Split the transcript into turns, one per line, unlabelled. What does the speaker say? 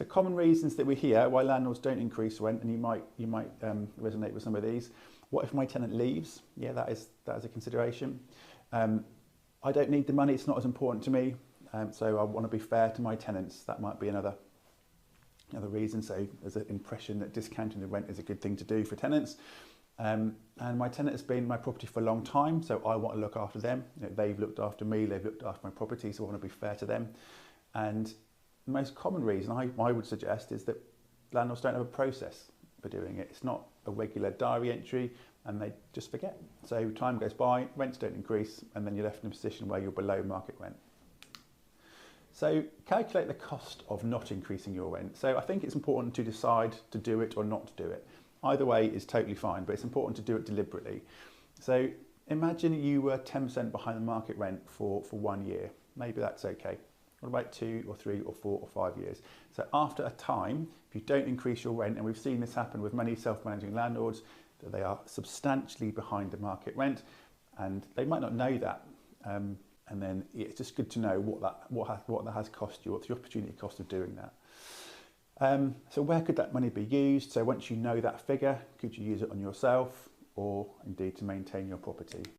So common reasons that we hear why landlords don't increase rent, and you might resonate with some of these. What if my tenant leaves? Yeah, that is a consideration. I don't need the money; it's not as important to me. So I want to be fair to my tenants. That might be another reason. So there's an impression that discounting the rent is a good thing to do for tenants. And my tenant has been in my property for a long time, so I want to look after them. They've looked after me, they've looked after my property, so I want to be fair to them. And the most common reason I would suggest is that landlords don't have a process for doing it. It's not a regular diary entry, and they just forget. So time goes by, rents don't increase, and then you're left in a position where you're below market rent. So calculate the cost of not increasing your rent. So I think it's important to decide to do it or not to do it. Either way is totally fine, but it's important to do it deliberately. So imagine you were 10% behind the market rent for 1 year. Maybe that's okay. What about 2 or 3 or 4 or 5 years? So after a time, if you don't increase your rent, and we've seen this happen with many self-managing landlords, that they are substantially behind the market rent, and they might not know that. And then it's just good to know what that has cost you, what's the opportunity cost of doing that. So where could that money be used? So once you know that figure, could you use it on yourself or indeed to maintain your property?